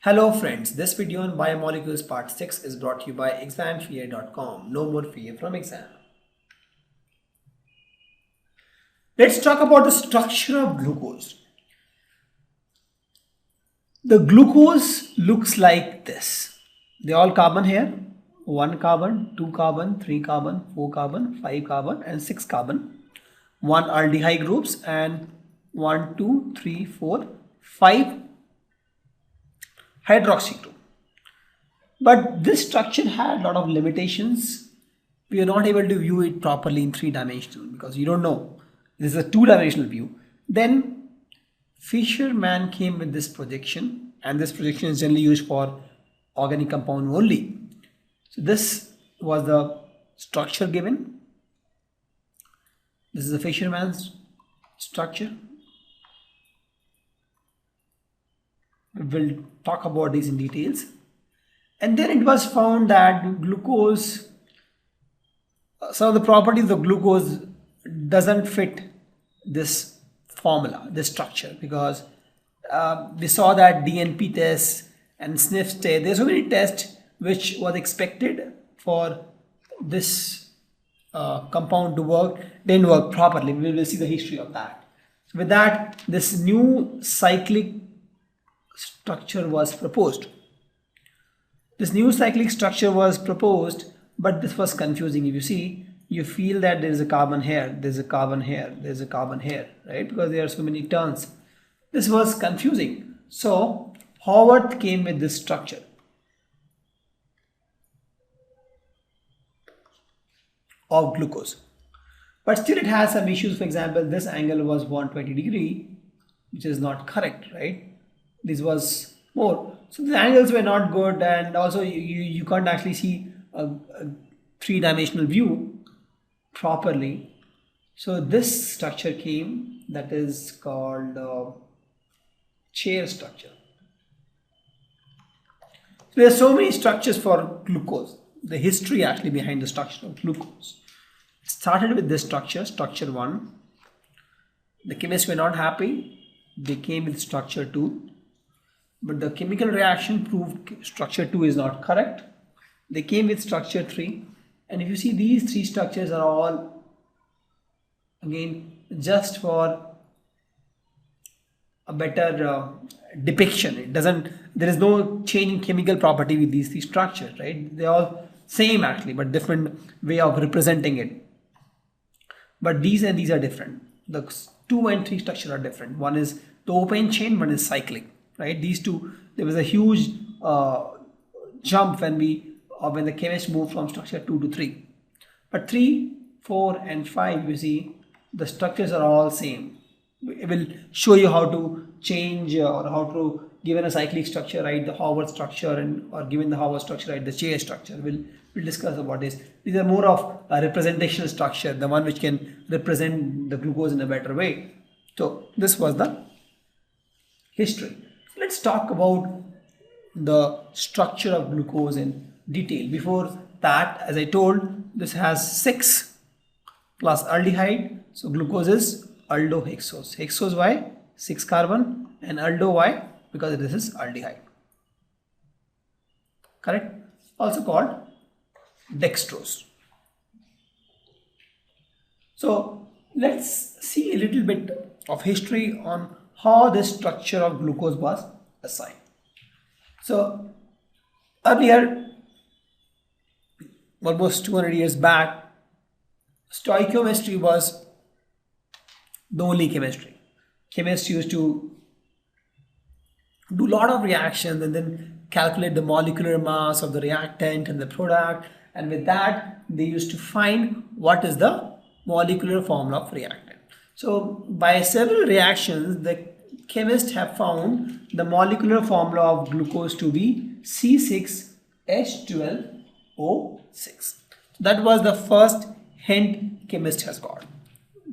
Hello friends, this video on Biomolecules part 6 is brought to you by examfear.com. No more fear from exam. Let's talk about the structure of glucose. The glucose looks like this. They all carbon here. 1 carbon, 2 carbon, 3 carbon, 4 carbon, 5 carbon and 6 carbon. 1 aldehyde groups and 1, 2, 3, 4, 5 hydroxy group. But this structure had a lot of limitations. We are not able to view it properly in 3-dimensional because you don't know. This is a 2-dimensional view. Then Fisherman came with this projection, and this projection is generally used for organic compound only. So this was the structure given. This is the Fisherman's structure. We'll talk about these in details. And then it was found that glucose, some of the properties of glucose doesn't fit this formula, this structure, because we saw that DNP tests and sniff test, there's so many tests which was expected for this compound to work, didn't work properly. We will see the history of that. So with that, this new cyclic structure was proposed. This new cyclic structure was proposed, but this was confusing. If you see, you feel that there is a carbon here, there's a carbon here, there's a carbon here, right? Because there are so many turns. This was confusing. So Howard came with this structure. Of glucose. But still it has some issues. For example, this angle was 120 degree, which is not correct, right? This was more. So the angles were not good, and also you can't actually see a 3-dimensional view properly. So this structure came, that is called chair structure. So there are so many structures for glucose. The history actually behind the structure of glucose. It started with this structure, structure 1. The chemists were not happy. They came with structure 2. But the chemical reaction proved structure 2 is not correct. They came with structure 3. And if you see, these 3 structures are all, again, just for a better depiction. It doesn't, there is no change in chemical property with these 3 structures, right? They all same actually, but different way of representing it. But these and these are different. The 2 and 3 structure are different. One is the open chain, one is cyclic. Right, these two, there was a huge jump when the chemists moved from structure 2 to 3. But 3, 4 and 5, you see, the structures are all same. It will show you how to change or how to, given a cyclic structure, write the Howard structure, and or given the Howard structure, write the chair structure. We'll discuss about this. These are more of a representational structure, the one which can represent the glucose in a better way. So this was the history. Let's talk about the structure of glucose in detail. Before that, as I told, this has 6 plus aldehyde. So glucose is aldohexose. Hexose why? 6 carbon, and aldo why? Because this is aldehyde. Correct? Also called dextrose. So let's see a little bit of history on how this structure of glucose was assigned. So earlier, almost 200 years back, stoichiometry was the only chemistry. Chemists used to do a lot of reactions and then calculate the molecular mass of the reactant and the product, and with that they used to find what is the molecular formula of reactant. So by several reactions, the chemists have found the molecular formula of glucose to be C6H12O6. That was the first hint chemist has got.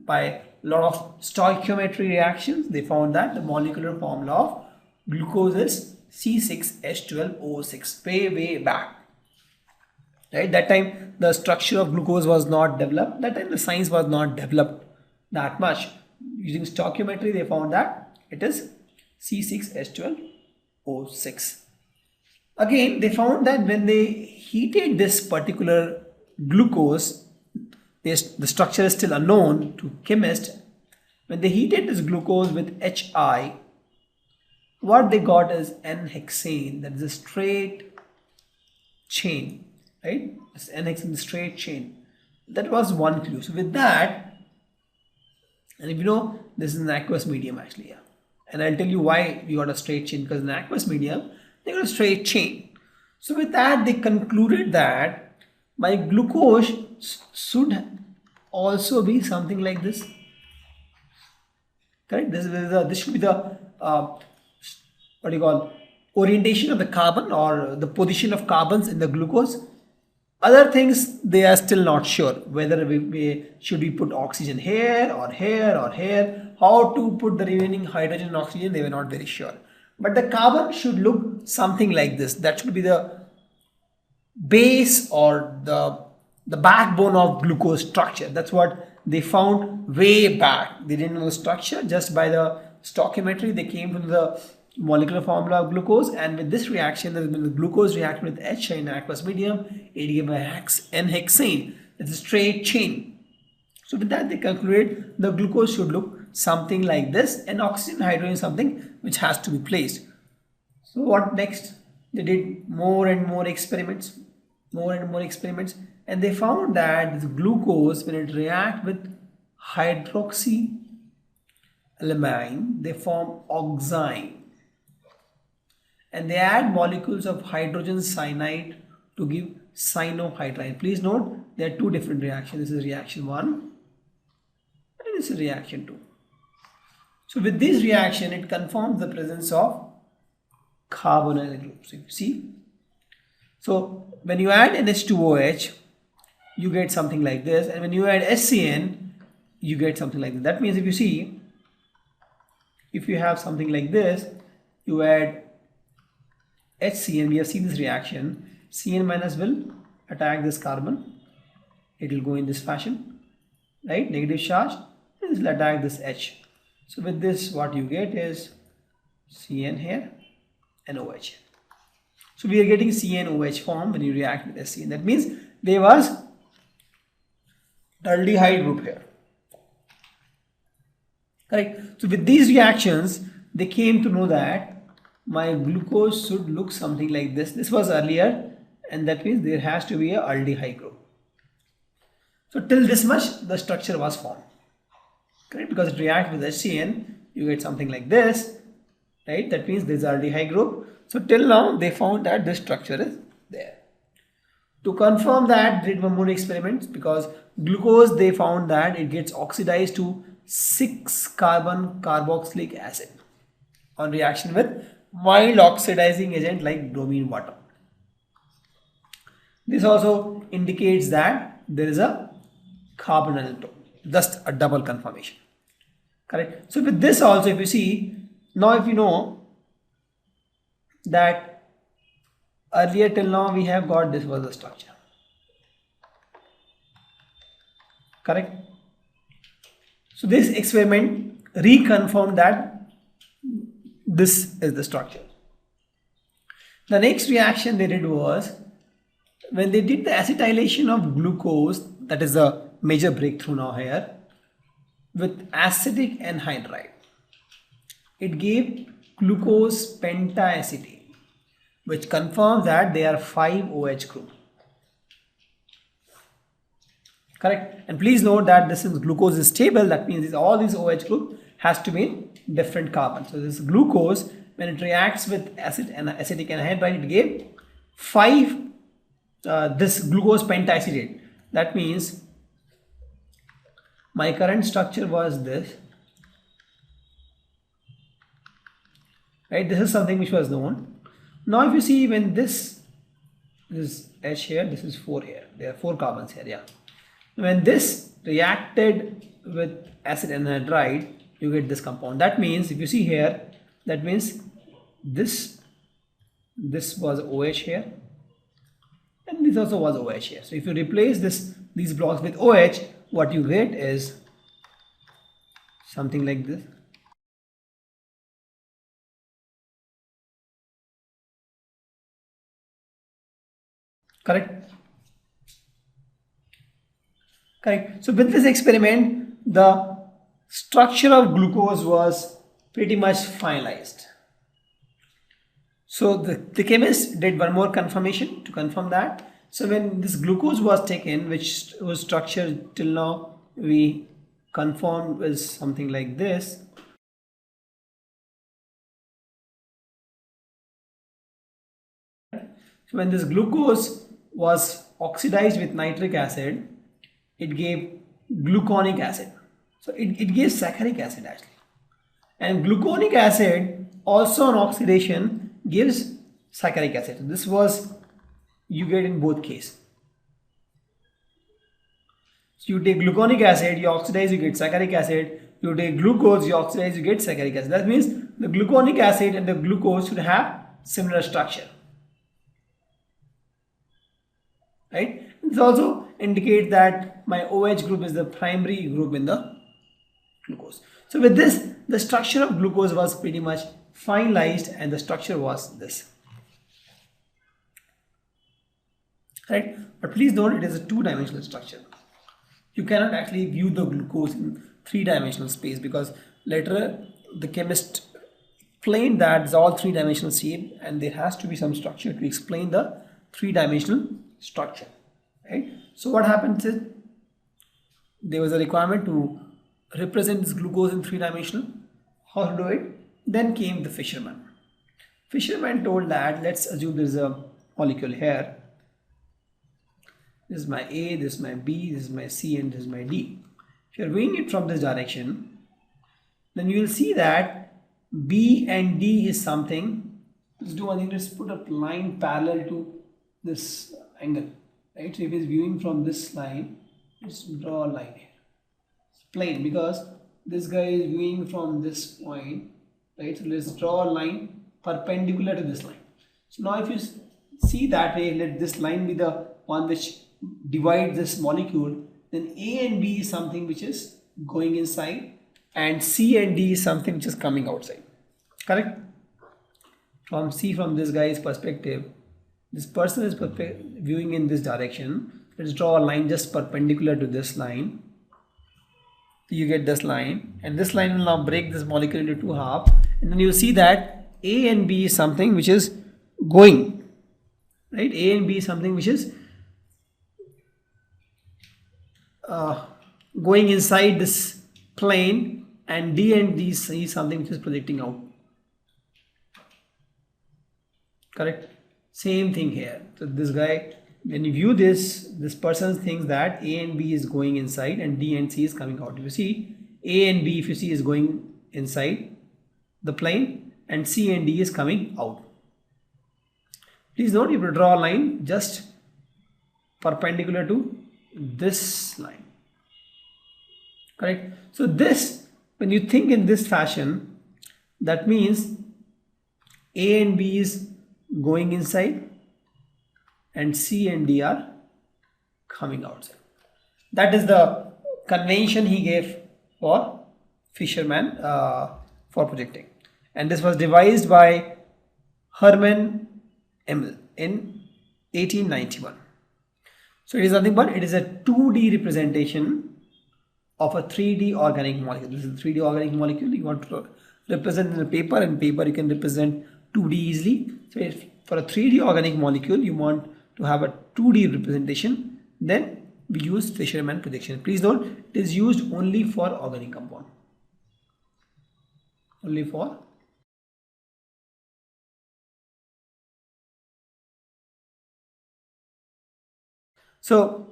By a lot of stoichiometry reactions, they found that the molecular formula of glucose is C6H12O6 way back. Right? That time the structure of glucose was not developed. That time the science was not developed that much. Using stoichiometry, they found that it is C6H12O6. Again, they found that when they heated this particular glucose, the structure is still unknown to chemists. When they heated this glucose with HI, what they got is N-hexane, that is a straight chain, right? It's N-hexane, straight chain. That was one clue. So with that, and if you know, this is an aqueous medium actually, yeah. And I'll tell you why we got a straight chain, because in aqueous medium, they got a straight chain. So with that, they concluded that my glucose should also be something like this. Correct? This should be the what do you call, orientation of the carbon, or the position of carbons in the glucose. Other things they are still not sure whether should we put oxygen here or here or here. How to put the remaining hydrogen and oxygen, they were not very sure. But the carbon should look something like this. That should be the base or the backbone of glucose structure. That's what they found way back. They didn't know the structure. Just by the stoichiometry, they came to the molecular formula of glucose, and with this reaction, the glucose reacted with H in aqueous medium, it gave N-hexane. It's a straight chain. So with that, they concluded the glucose should look something like this, and oxygen and hydrogen is something which has to be placed. So what next? They did more and more experiments, and they found that this glucose, when it reacts with hydroxylamine, they form oxime. And they add molecules of hydrogen cyanide to give cyanohydride. Please note, there are two different reactions. This is reaction 1 and this is reaction 2. So with this reaction, it confirms the presence of carbonyl group. So you see, so when you add NH2OH, you get something like this, and when you add HCN, you get something like this. That means if you see, if you have something like this, you add HCN, we have seen this reaction, Cn minus will attack this carbon, it will go in this fashion, right, negative charge, and this will attack this H. So with this, what you get is Cn here and OH. So we are getting CnOH form when you react with HCN. That means there was aldehyde group here. Correct. So with these reactions, they came to know that my glucose should look something like this. This was earlier, and that means there has to be a aldehyde group. So till this much, the structure was formed. Correct? Because it reacts with HCN, you get something like this, right? That means there's aldehyde group. So till now, they found that this structure is there. To confirm that, they did one more experiments, because glucose, they found that it gets oxidized to 6-carbon carboxylic acid on reaction with mild oxidizing agent like bromine water. This also indicates that there is a carbonyl tone, just a double confirmation. Correct. So with this also, if you see, now if you know that earlier till now we have got this was the structure. Correct. So this experiment reconfirmed that this is the structure. The next reaction they did was, when they did the acetylation of glucose, that is a major breakthrough now here, with acetic anhydride, it gave glucose pentaacetate, which confirms that they are 5-OH group. Correct. And please note that this is glucose is stable. That means all these OH group has to be in different carbons. So this glucose, when it reacts with acid and acetic anhydride, it gave 5 this glucose pentaacetate. That means my current structure was this, right? This is something which was known. Now if you see, when this is H here, this is 4 here, there are 4 carbons here, yeah. When this reacted with acid anhydride, you get this compound. That means if you see here, that means this was OH here, and this also was OH here. So if you replace these blocks with OH, what you get is something like this. Correct? Correct. So with this experiment, the structure of glucose was pretty much finalized. So the chemist did one more confirmation to confirm that. So when this glucose was taken, which was structured till now we confirmed is something like this. So when this glucose was oxidized with nitric acid, it gave gluconic acid. So it gave saccharic acid actually. And gluconic acid also on oxidation gives saccharic acid. So this was you get in both cases. So you take gluconic acid, you oxidize, you get saccharic acid. You take glucose, you oxidize, you get saccharic acid. That means the gluconic acid and the glucose should have similar structure. Right? This also indicates that my OH group is the primary group in the glucose. So with this, the structure of glucose was pretty much finalized and the structure was this. Right? But please note it is a two-dimensional structure. You cannot actually view the glucose in three-dimensional space because later the chemist explained that it's all three-dimensional shape and there has to be some structure to explain the three-dimensional structure. Right? So what happens is there was a requirement to represent this glucose in three-dimensional. How to do it? Then came the fisherman. Fisherman told that let's assume there is a molecule here. This is my A, this is my B, this is my C, and this is my D. If you are viewing it from this direction, then you will see that B and D is something. Let's do one thing. Let's put a line parallel to this angle. Right? So if it is viewing from this line, let's draw a line here. It's plain because this guy is viewing from this point. Right? So let's draw a line perpendicular to this line. So now if you see that way, let this line be the one which divide this molecule, then A and B is something which is going inside and C and D is something which is coming outside. Correct? From this guy's perspective, this person is viewing in this direction. Let's draw a line just perpendicular to this line. You get this line and this line will now break this molecule into two halves and then you see that A and B is something which is going. Right? A and B is something which is going inside this plane and D and D is something which is projecting out. Correct? Same thing here. So this guy, when you view this person thinks that A and B is going inside and D and C is coming out. If you see A and B, if you see, is going inside the plane and C and D is coming out. Please note you will draw a line just perpendicular to this line. Correct? So this, when you think in this fashion, that means A and B is going inside and C and D are coming outside. That is the convention he gave for fisherman for projecting. And this was devised by Hermann Emil in 1891. So it is nothing but it is a 2D representation of a 3D organic molecule. This is a 3D organic molecule you want to represent in a paper, and paper you can represent 2D easily. So if for a 3D organic molecule you want to have a 2D representation, then we use fisherman projection. Please note it is used only for organic compound. Only for so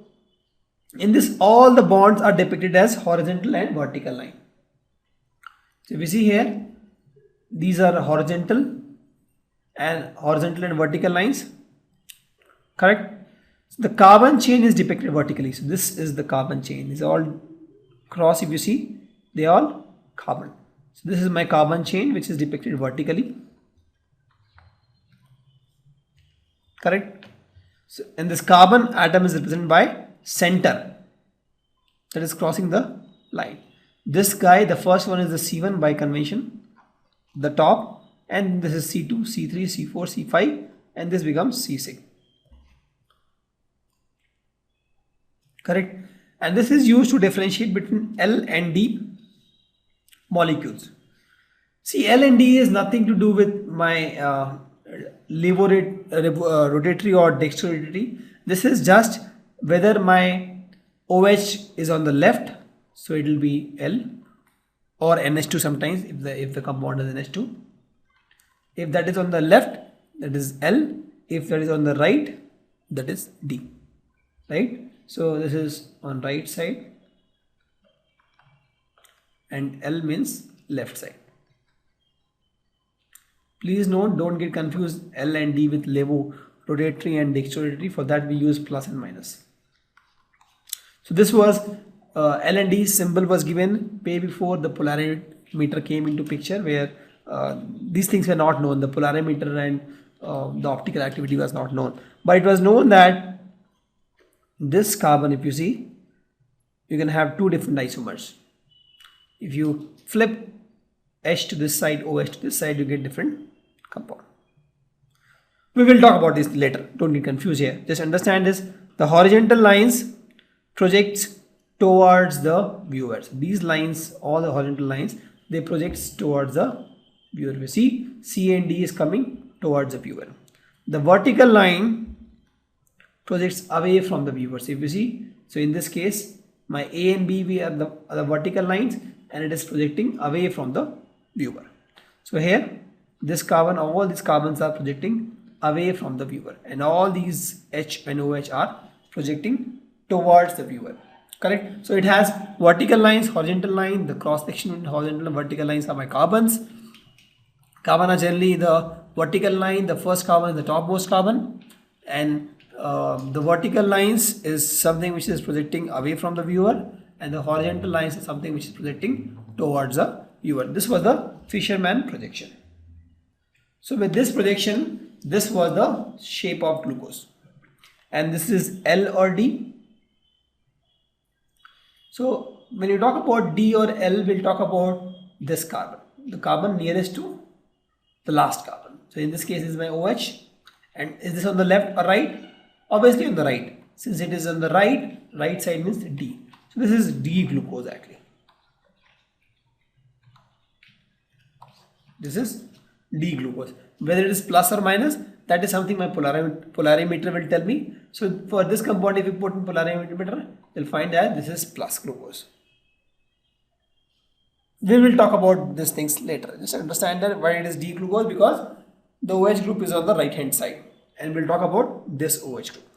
in this all the bonds are depicted as horizontal and vertical line. So if you see here, these are horizontal and vertical lines. Correct? So the carbon chain is depicted vertically. So this is the carbon chain. These are all cross. If you see, they are all carbon. So this is my carbon chain which is depicted vertically. Correct? So, and this carbon atom is represented by center, that is crossing the line. This guy, the first one is the C1 by convention, the top, and this is C2, C3, C4, C5, and this becomes C6. correct? And this is used to differentiate between L and D molecules. See, L and D is nothing to do with my rotatory or dextrorotatory. This is just whether my OH is on the left, so it will be L, or NH2 sometimes if the compound is NH2. If that is on the left, that is L. If that is on the right, that is D, right? So this is on right side and L means left side. Please note, don't get confused L and D with levo rotatory and dextrorotatory. For that we use plus and minus. So this was L and D symbol was given way before the polarimeter came into picture, where these things were not known. The polarimeter and the optical activity was not known, but it was known that this carbon, if you see, you can have two different isomers. If you flip H to this side, OH to this side, you get different compound. We will talk about this later. Don't get confused here. Just understand this. The horizontal lines projects towards the viewers. These lines, all the horizontal lines, they project towards the viewer. You see, C and D is coming towards the viewer. The vertical line projects away from the viewer. So if you see, so in this case, my A and B are the vertical lines, and it is projecting away from the viewer. So here, this carbon, all these carbons are projecting away from the viewer, and all these H and OH are projecting towards the viewer, correct? So it has vertical lines, horizontal line. The cross section between horizontal and vertical lines are my carbons. Carbon are generally the vertical line. The first carbon is the topmost carbon, and the vertical lines is something which is projecting away from the viewer, and the horizontal lines is something which is projecting towards the viewer. This was the Fisherman projection. So with this projection, this was the shape of glucose, and this is L or D. So when you talk about D or L, we'll talk about this carbon, the carbon nearest to the last carbon. So in this case is my OH, and is this on the left or right? Obviously on the right. Since it is on the right side means D. So this is D glucose actually. This is D glucose. Whether it is plus or minus, that is something my polarimeter will tell me. So for this compound, if you put in polarimeter, you'll find that this is plus glucose. We will talk about these things later. Just understand that why it is D glucose, because the OH group is on the right hand side, and we'll talk about this OH group.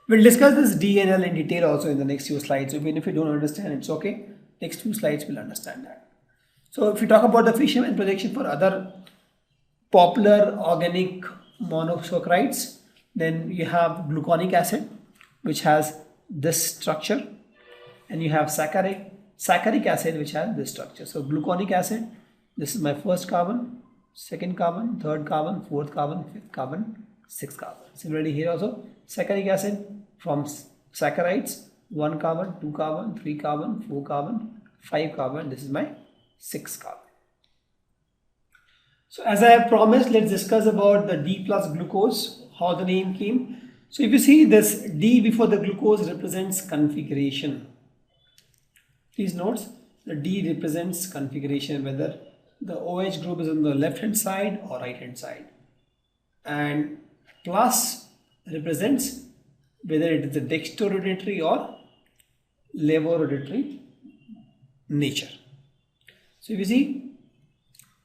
We'll discuss this D and L in detail also in the next few slides. Even if you don't understand, it's okay. Next few slides will understand that. So if you talk about the Fisherman projection for other popular organic monosaccharides, then you have gluconic acid, which has this structure, and you have saccharic acid, which has this structure. So gluconic acid, this is my first carbon, second carbon, third carbon, fourth carbon, fifth carbon, sixth carbon. Similarly here also, saccharic acid from saccharides, 1 carbon, 2 carbon, 3 carbon, 4 carbon, 5 carbon. This is my 6th carbon. So as I have promised, let's discuss about the D plus glucose, how the name came. So if you see this D before the glucose represents configuration. Please note, the D represents configuration, whether the OH group is on the left hand side or right hand side. And plus represents whether it is a dextrorotatory or levorotatory nature. So if you see,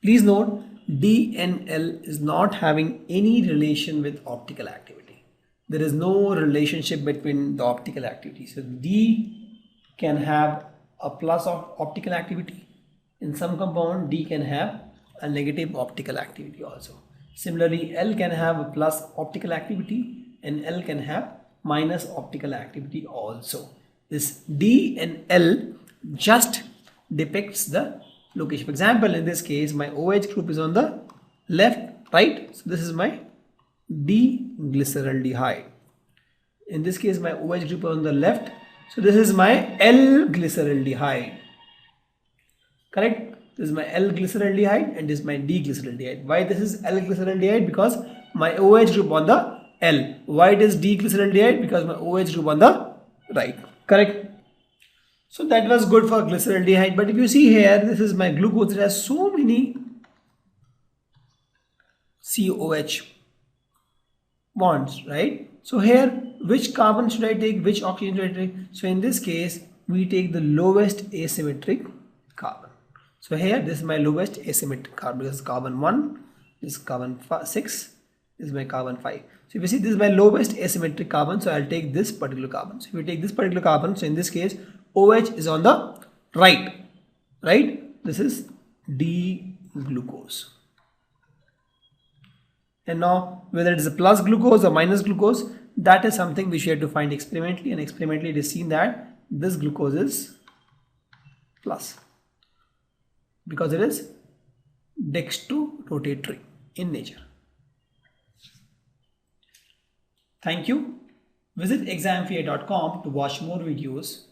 please note, D and L is not having any relation with optical activity. There is no relationship between the optical activity. So D can have a plus of optical activity. In some compound, D can have a negative optical activity also. Similarly, L can have a plus optical activity, and L can have minus optical activity also. This D and L just depicts the location. For example, in this case, my OH group is on the left, right? So this is my D-glyceraldehyde. In this case, my OH group is on the left. So this is my L-glyceraldehyde. Correct? This is my L-glyceraldehyde and this is my D-glyceraldehyde. Why this is L-glyceraldehyde? Because my OH group on the L. Why it is D-glyceraldehyde? Because my OH group on the right. Correct. So that was good for glyceraldehyde. But if you see here, this is my glucose. It has so many COH bonds, right? So here, which carbon should I take? Which oxygen should I take? So in this case, we take the lowest asymmetric carbon. So here, this is my lowest asymmetric carbon. This is carbon 1, this is carbon 6, this is my carbon 5. So if you see, this is my lowest asymmetric carbon. So I'll take this particular carbon. So if you take this particular carbon, so in this case, OH is on the right, right? This is D-glucose. And now, whether it is a plus glucose or minus glucose, that is something which we have to find experimentally, and experimentally it is seen that this glucose is plus because it is dextrorotatory in nature. Thank you. Visit examfear.com to watch more videos,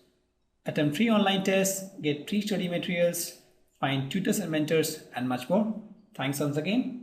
attempt free online tests, get free study materials, find tutors and mentors, and much more. Thanks once again.